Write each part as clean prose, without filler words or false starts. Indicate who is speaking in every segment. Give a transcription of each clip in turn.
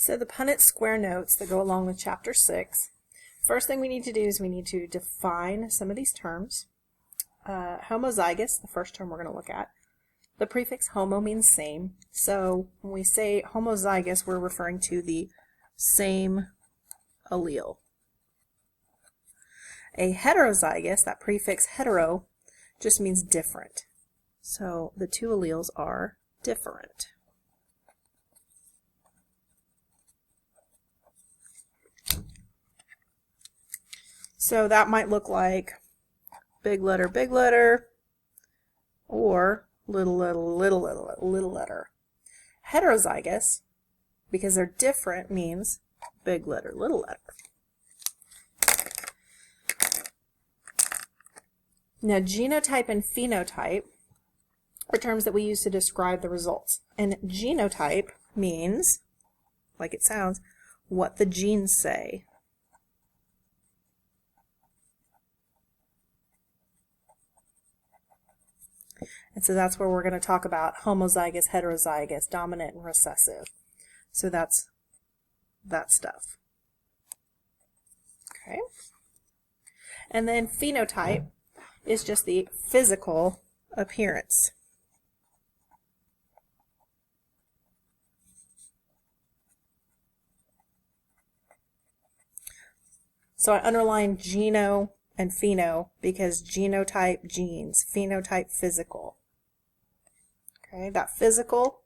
Speaker 1: So the Punnett square notes that go along with Chapter 6. First thing we need to do is we need to define some of these terms. Homozygous, the first term we're going to look at. The prefix homo means same. So when we say homozygous, we're referring to the same allele. A heterozygous, that prefix hetero, just means different. So the two alleles are different. So that might look like big letter, or little letter. Heterozygous, because they're different, means big letter, little letter. Now, genotype and phenotype are terms that we use to describe the results. And genotype means, like it sounds, what the genes say. And so that's where we're going to talk about homozygous, heterozygous, dominant, and recessive. So that's that stuff. Okay. And then phenotype is just the physical appearance. So I underline geno and pheno because genotype genes, phenotype physical. Okay, that physical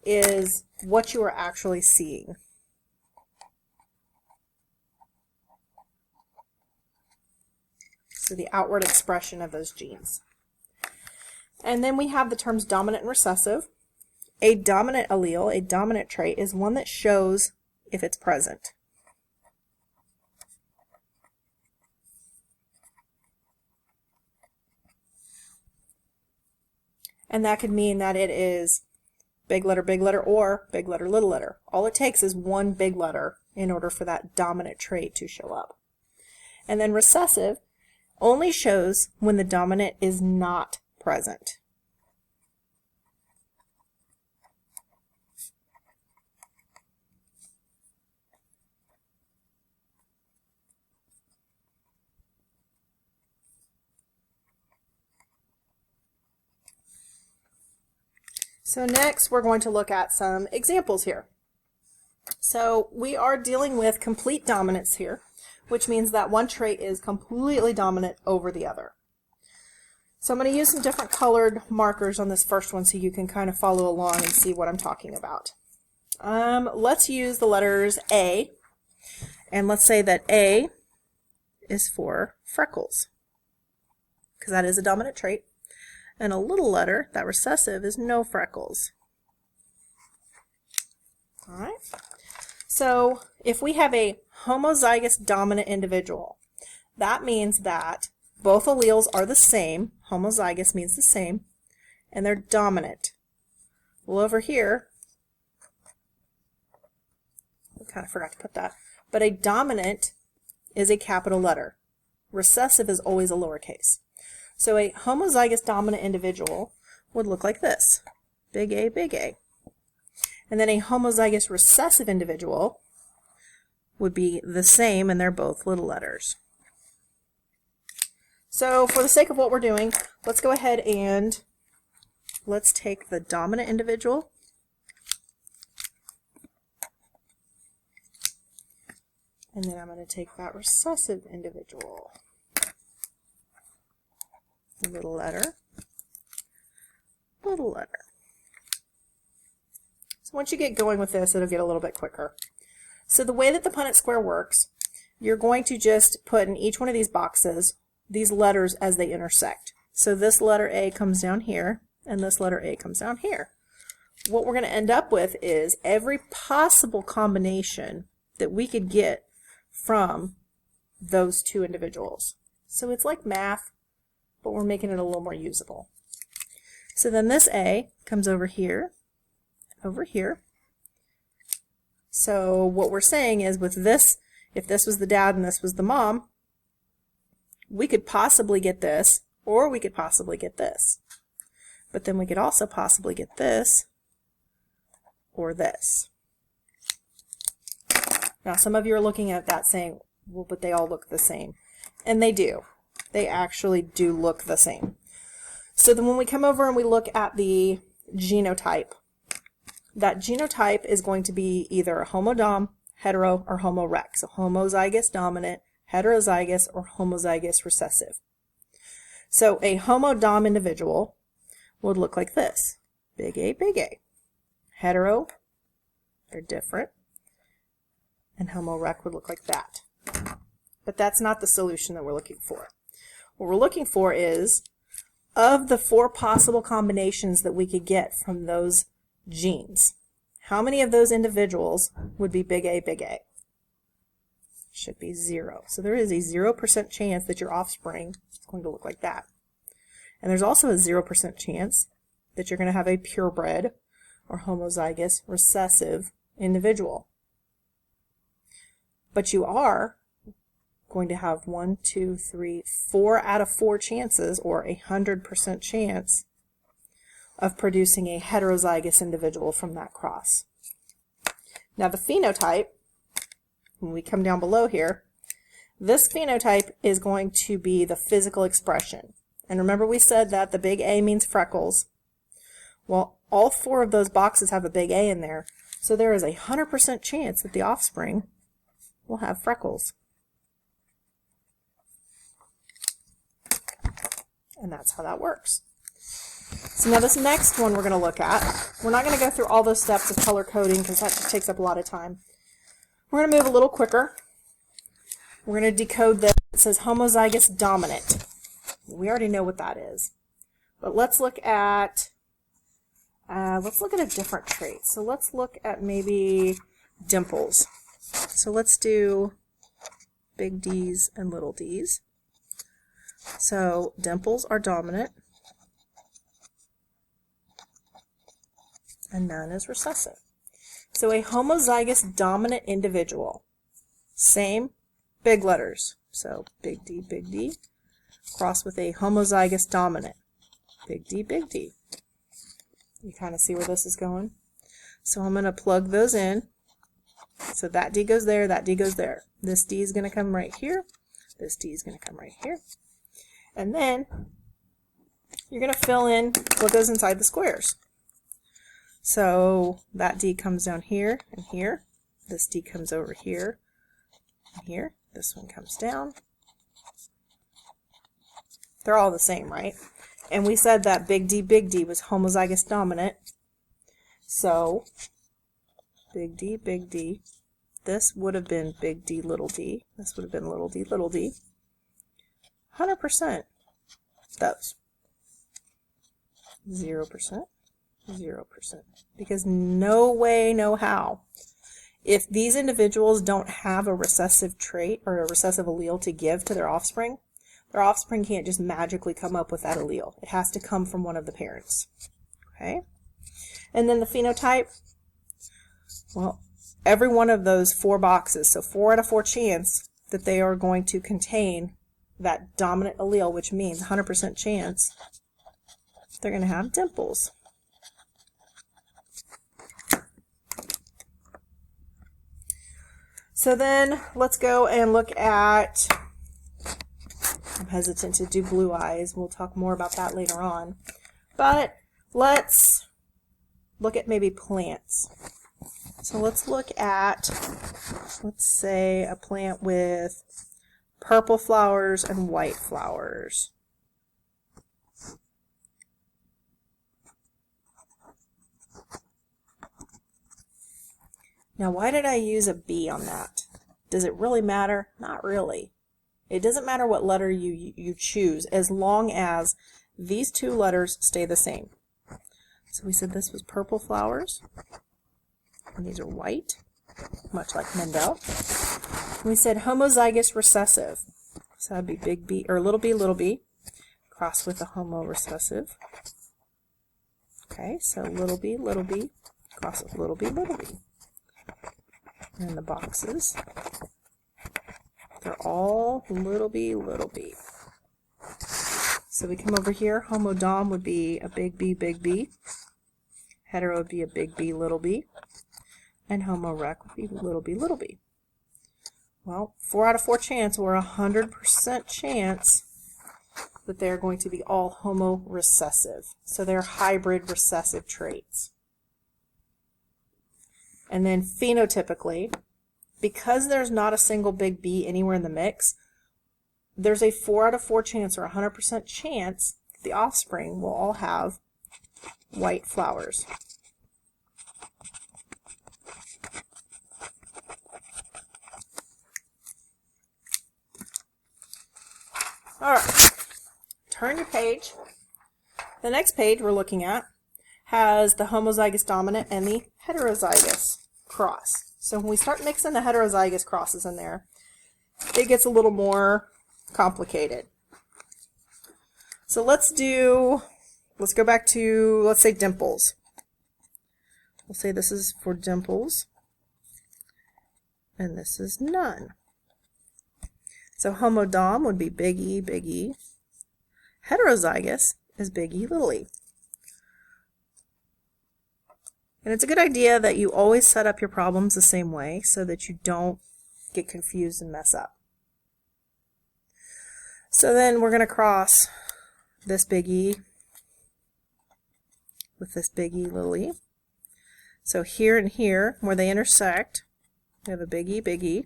Speaker 1: is what you are actually seeing. So the outward expression of those genes. And then we have the terms dominant and recessive. A dominant allele, a dominant trait, is one that shows if it's present. And that could mean that it is big letter, or big letter, little letter. All it takes is one big letter in order for that dominant trait to show up. And then recessive only shows when the dominant is not present. So next we're going to look at some examples here. So we are dealing with complete dominance here, which means that one trait is completely dominant over the other. So I'm going to use some different colored markers on this first one so you can kind of follow along and see what I'm talking about. Let's use the letters A, and let's say that A is for freckles, because that is a dominant trait. And a little letter, that recessive, is no freckles. All right. So if we have a homozygous dominant individual, that means that both alleles are the same. Homozygous means the same, and they're dominant. Well, over here, I kind of forgot to put that, but a dominant is a capital letter. Recessive is always a lowercase. So a homozygous dominant individual would look like this, big A, big A. And then a homozygous recessive individual would be the same, and they're both little letters. So for the sake of what we're doing, let's go ahead and let's take the dominant individual and then I'm going to take that recessive individual. Little letter, little letter. So once you get going with this, it'll get a little bit quicker. So the way that the Punnett square works, you're going to just put in each one of these boxes these letters as they intersect. So this letter A comes down here, and this letter A comes down here. What we're going to end up with is every possible combination that we could get from those two individuals. So it's like math, but we're making it a little more usable. So then this A comes over here, over here. So what we're saying is with this, if this was the dad and this was the mom, we could possibly get this, or we could possibly get this. But then we could also possibly get this, or this. Now, some of you are looking at that saying, well, but they all look the same. And they do. They actually do look the same. So then when we come over and we look at the genotype, that genotype is going to be either a homodom, hetero, or homorec. So homozygous dominant, heterozygous, or homozygous recessive. So a homodom individual would look like this. Big A, big A. Hetero, they're different. And homorec would look like that. But that's not the solution that we're looking for. What we're looking for is, of the 4 possible combinations that we could get from those genes, how many of those individuals would be big A, big A? Should be 0. So there is a 0% chance that your offspring is going to look like that. And there's also a 0% chance that you're going to have a purebred or homozygous recessive individual. But you are going to have 1, 2, 3, 4 out of 4 chances, or 100% chance of producing a heterozygous individual from that cross. Now the phenotype, when we come down below here, this phenotype is going to be the physical expression. And remember we said that the big A means freckles. Well, all 4 of those boxes have a big A in there, so there is a 100% chance that the offspring will have freckles. And that's how that works. So now this next one we're going to look at, we're not going to go through all those steps of color coding because that just takes up a lot of time. We're going to move a little quicker. We're going to decode this. It says homozygous dominant. We already know what that is. But let's look at a different trait. So let's look at maybe dimples. So let's do big D's and little d's. So dimples are dominant and none is recessive. So a homozygous dominant individual, same big letters. So big D, cross with a homozygous dominant, big D. You kind of see where this is going? So I'm going to plug those in. So that D goes there, that D goes there. This D is going to come right here. This D is going to come right here. And then you're going to fill in what goes inside the squares. So that D comes down here and here. This D comes over here and here. This one comes down. They're all the same, right? And we said that big D was homozygous dominant. So big D. This would have been big D, little d. This would have been little d. 100%. Those. 0%. Because no way, no how. If these individuals don't have a recessive trait or a recessive allele to give to their offspring can't just magically come up with that allele. It has to come from one of the parents. Okay? And then the phenotype, well, every one of those 4 boxes, so 4 out of 4 chance that they are going to contain that dominant allele, which means 100% chance they're going to have dimples. So then let's go and look at, I'm hesitant to do blue eyes. We'll talk more about that later on. But let's look at maybe plants. So let's look at, let's say, a plant with purple flowers and white flowers. Now, why did I use a B on that? Does it really matter? Not really. It doesn't matter what letter you choose, as long as these 2 letters stay the same. So we said this was purple flowers, and these are white, much like Mendel. We said homozygous recessive. So that'd be big B, or little b, cross with a homo recessive. Okay, so little b, cross with little b. And the boxes, they're all little b. So we come over here, homodom would be a big B. Hetero would be a big B, little b. And homorec would be little b. Well, 4 out of 4 chance, or 100% chance that they're going to be all homorecessive. So they're hybrid recessive traits. And then phenotypically, because there's not a single big B anywhere in the mix, there's a 4 out of 4 chance, or 100% chance, that the offspring will all have white flowers. All right, turn your page. The next page we're looking at has the homozygous dominant and the heterozygous cross. So when we start mixing the heterozygous crosses in there, it gets a little more complicated. So let's go back to, let's say, dimples. We'll say this is for dimples, and this is none. So homodom would be big E, big E. Heterozygous is big E, little e. And it's a good idea that you always set up your problems the same way so that you don't get confused and mess up. So then we're going to cross this big E with this big E, little e. So here and here, where they intersect, we have a big E, big E.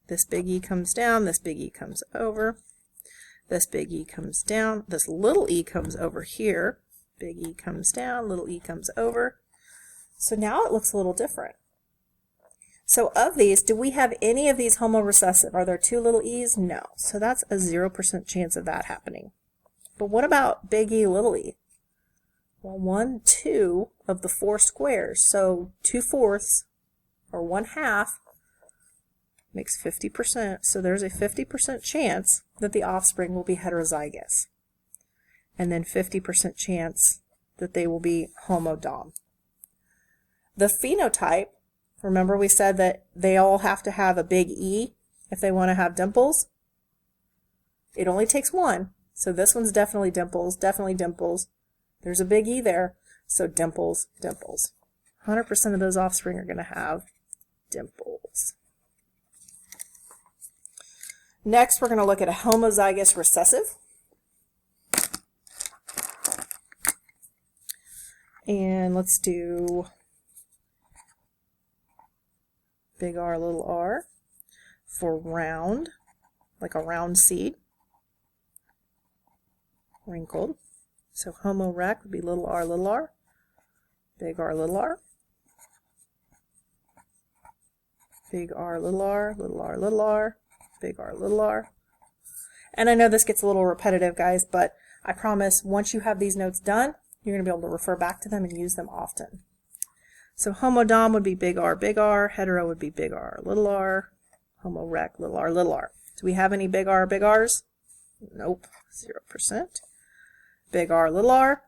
Speaker 1: This big E comes down, this big E comes over, this big E comes down, this little e comes over here, big E comes down, little e comes over. So now it looks a little different. So of these, do we have any of these homorecessive? Are there 2 little e's? No. So that's a 0% chance of that happening. But what about big E, little e? Well, 1, 2 of the 4 squares. So 2/4 or 1/2 makes 50%. So there's a 50% chance that the offspring will be heterozygous. And then 50% chance that they will be homodom. The phenotype, remember we said that they all have to have a big E if they want to have dimples? It only takes 1. So this one's definitely dimples, definitely dimples. There's a big E there, so dimples, dimples. 100% of those offspring are going to have dimples. Next, we're going to look at a homozygous recessive. And let's do big R, little r for round, like a round seed. Wrinkled. So homorec would be little r, big R, little r. Big R, little r, little r, little r. Big R, little r. And I know this gets a little repetitive, guys, but I promise once you have these notes done, you're going to be able to refer back to them and use them often. So homodom would be big R, hetero would be big R, homorec, little r, little r. Do we have any big R's? Nope, 0%. Big R, little r?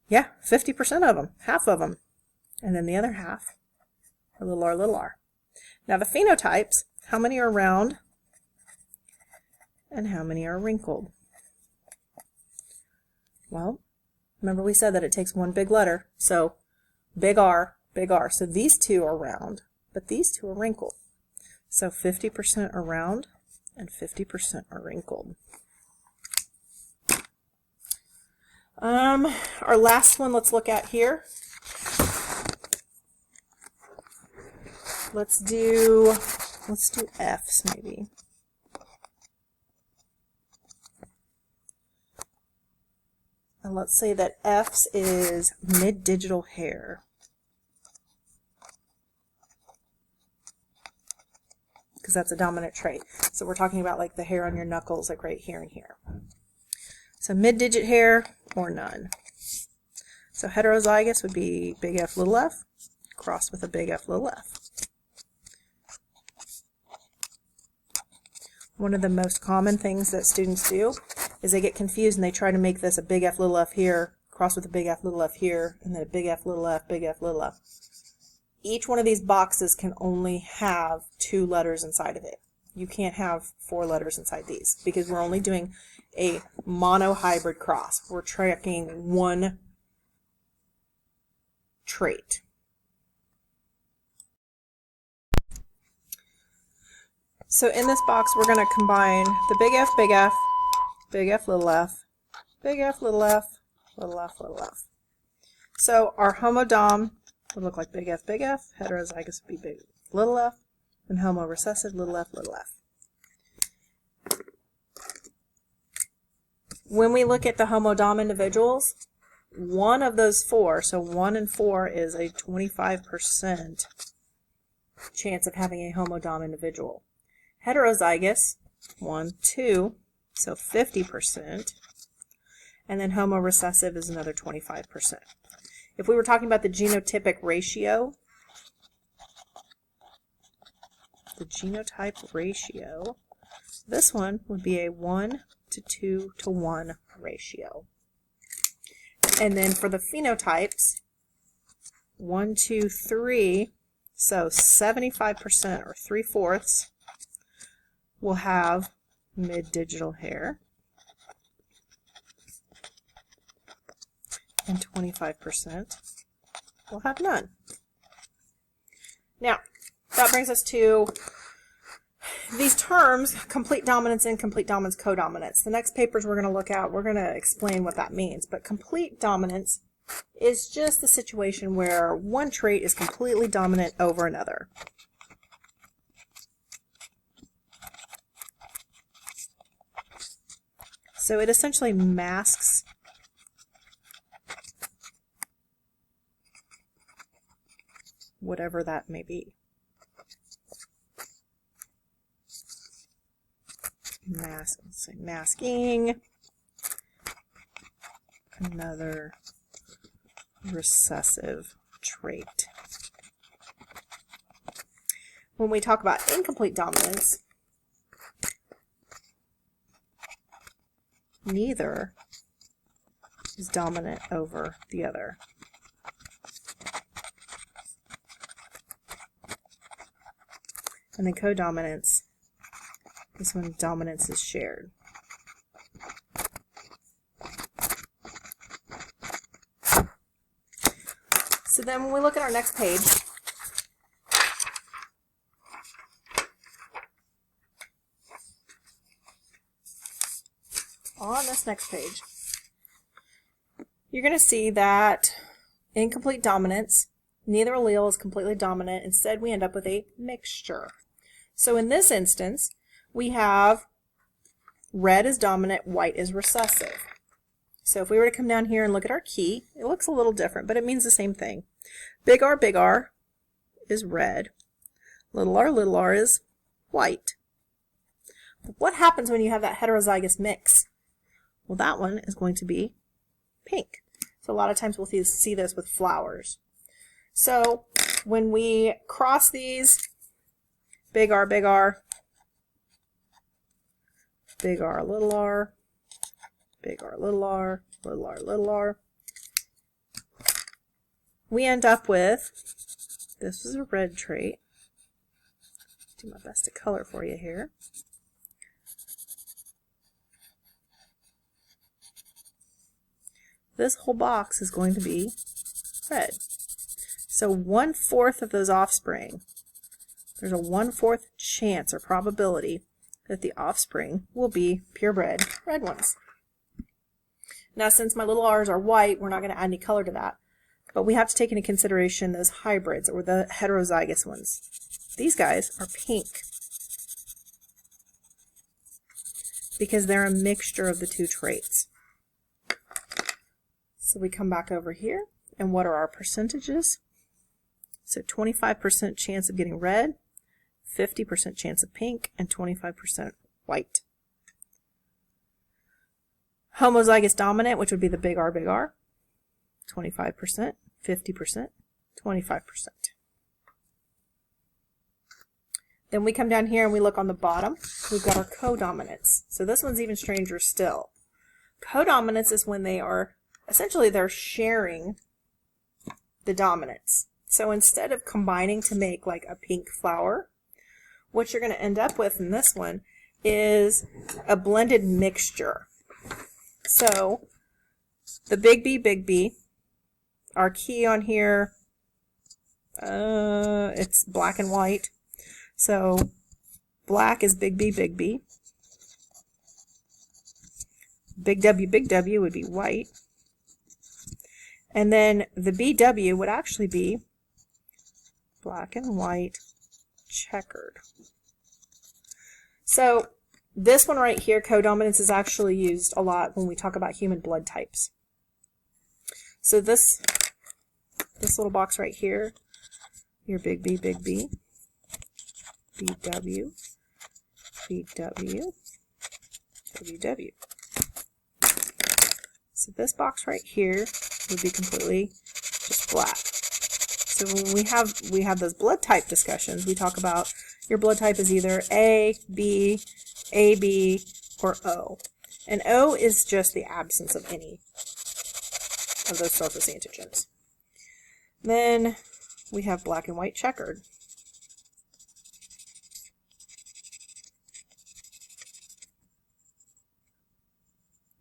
Speaker 1: Yeah, 50% of them, half of them. And then the other half are little r, little r. Now the phenotypes, how many are round and how many are wrinkled? Well, remember we said that it takes 1 big letter, so big R, big R. So these 2 are round, but these 2 are wrinkled. So 50% are round and 50% are wrinkled. Our last one let's look at here. Let's do F's maybe. And let's say that F's is mid-digital hair. Because that's a dominant trait. So we're talking about like the hair on your knuckles, like right here and here. So mid-digit hair or none. So heterozygous would be big F, little f, crossed with a big F, little f. One of the most common things that students do is they get confused and they try to make this a big F, little f here, crossed with a big F, little f here, and then a big F, little f, big F, little f. Each one of these boxes can only have 2 letters inside of it. You can't have 4 letters inside these because we're only doing a monohybrid cross. We're tracking 1 trait. So in this box, we're going to combine the big F, big F, big F, little f, big F, little f, little f, little f. So our homodom would look like big F, heterozygous would be big little f, and homorecessive, little f, little f. When we look at the homodom individuals, one of those four, so 1 and 4 is a 25% chance of having a homodom individual. Heterozygous, 1, 2, so 50%, and then homorecessive is another 25%. If we were talking about the genotypic ratio, this one would be a 1 to 2 to 1 ratio. And then for the phenotypes, 1, 2, 3, so 75% or 3/4 will have mid-digital hair, and 25% will have none. Now, that brings us to these terms, complete dominance, incomplete dominance, codominance. The next papers we're going to look at, we're going to explain what that means. But complete dominance is just the situation where one trait is completely dominant over another. So it essentially masks whatever that may be. Masking another recessive trait. When we talk about incomplete dominance, neither is dominant over the other. And then codominance is when dominance is shared. So then when we look at our next page, on this next page, you're going to see that incomplete dominance, neither allele is completely dominant. Instead, we end up with a mixture. So in this instance, we have red is dominant, white is recessive. So if we were to come down here and look at our key, it looks a little different, but it means the same thing. Big R is red. Little r is white. But what happens when you have that heterozygous mix? Well, that one is going to be pink. So a lot of times we'll see this with flowers. So when we cross these, big R, big R, big R, little r, big R, little r, little r, little r, we end up with, this is a red trait. Do my best to color for you here. This whole box is going to be red. So 1/4 of those offspring, there's a 1/4 chance or probability that the offspring will be purebred red ones. Now, since my little r's are white, we're not going to add any color to that. But we have to take into consideration those hybrids, or the heterozygous ones. These guys are pink because they're a mixture of the two traits. So we come back over here, and what are our percentages? So 25% chance of getting red, 50% chance of pink, and 25% white. Homozygous dominant, which would be the big R, 25%, 50%, 25%. Then we come down here and we look on the bottom. We've got our codominance. So this one's even stranger still. Codominance is when they are, essentially they're sharing the dominance. So instead of combining to make like a pink flower, what you're going to end up with in this one is a blended mixture. So the big B, our key on here, it's black and white. So Black is big B, big B. Big W would be white. And then the BW would actually be black and white checkered. So this one right here, codominance, is actually used a lot when we talk about human blood types. So this little box right here, your big B, BW, BW, WW. So this box right here would be completely just black. So when we have those blood type discussions, we talk about your blood type is either A, B, AB, or O. And O is just the absence of any of those surface antigens. Then we have black and white checkered.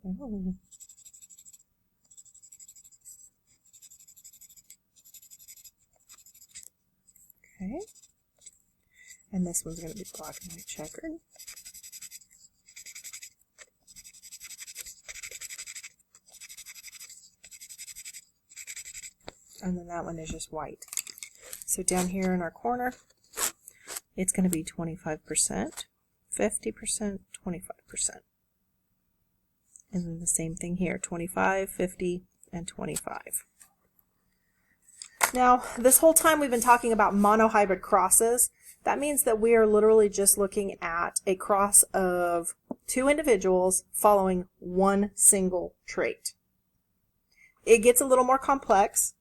Speaker 1: Oh. Okay. And this one's going to be black and white checkered. And then that one is just white. So down here in our corner, it's going to be 25%, 50%, 25%. And then the same thing here, 25, 50, and 25. Now, this whole time we've been talking about monohybrid crosses. That means that we are literally just looking at a cross of two individuals following one single trait. It gets a little more complex.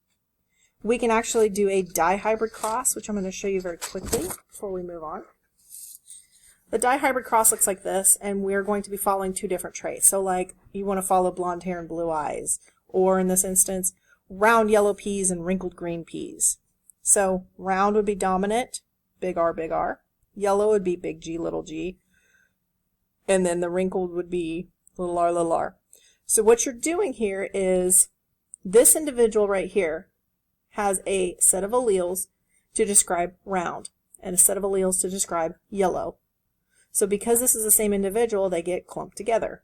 Speaker 1: We can actually do a dihybrid cross, which I'm going to show you very quickly before we move on. The dihybrid cross looks like this, and we're going to be following two different traits. So like you want to follow blonde hair and blue eyes, or in this instance, round yellow peas and wrinkled green peas. So round would be dominant, big R, big R. Yellow would be big G, little g. And then the wrinkled would be little r, little r. So what you're doing here is this individual right here has a set of alleles to describe round and a set of alleles to describe yellow. So because this is the same individual, they get clumped together.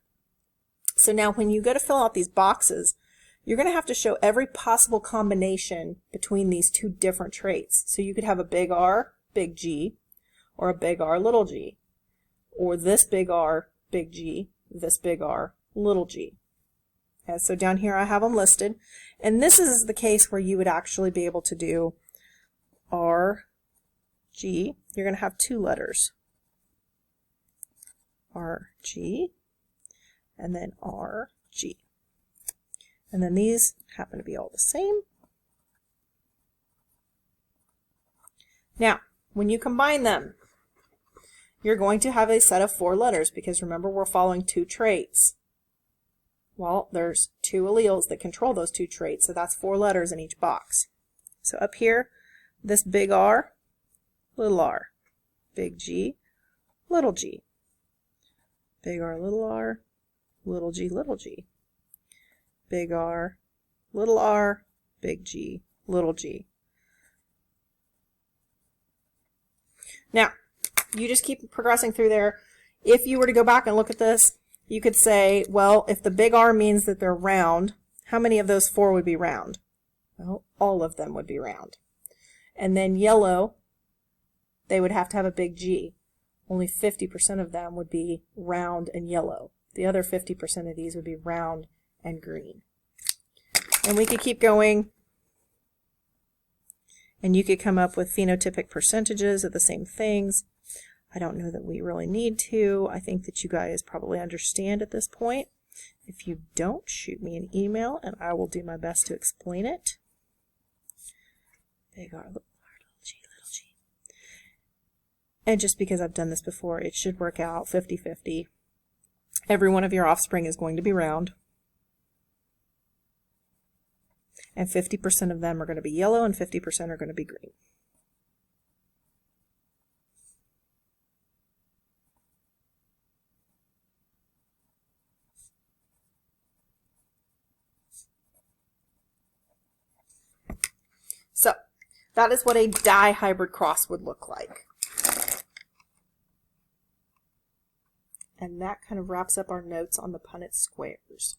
Speaker 1: So now when you go to fill out these boxes, you're going to have to show every possible combination between these two different traits. So you could have a big R, big G, or a big R, little g, or this big R, big G, this big R, little g. And so down here I have them listed, and this is the case where you would actually be able to do R, G. You're going to have two letters, R, G, and then R, G. And then these happen to be all the same. Now, when you combine them, you're going to have a set of 4 letters, because remember we're following two traits. Well, there's two alleles that control those two traits, so that's 4 letters in each box. So up here, this big R, little r, big G, little g, big R, little g, little g, big R, big G, little g. Now, you just keep progressing through there. If you were to go back and look at this, you could say, well, if the big R means that they're round, how many of those 4 would be round? Well, all of them would be round. And then yellow, they would have to have a big G. Only 50% of them would be round and yellow. The other 50% of these would be round and green. And we could keep going, and you could come up with phenotypic percentages of the same things. I don't know that we really need to. I think that you guys probably understand at this point. If you don't, shoot me an email and I will do my best to explain it. Big R, little g, little g. And just because I've done this before, it should work out 50-50. Every one of your offspring is going to be round. And 50% of them are going to be yellow and 50% are going to be green. So that is what a dihybrid cross would look like. And that kind of wraps up our notes on the Punnett squares.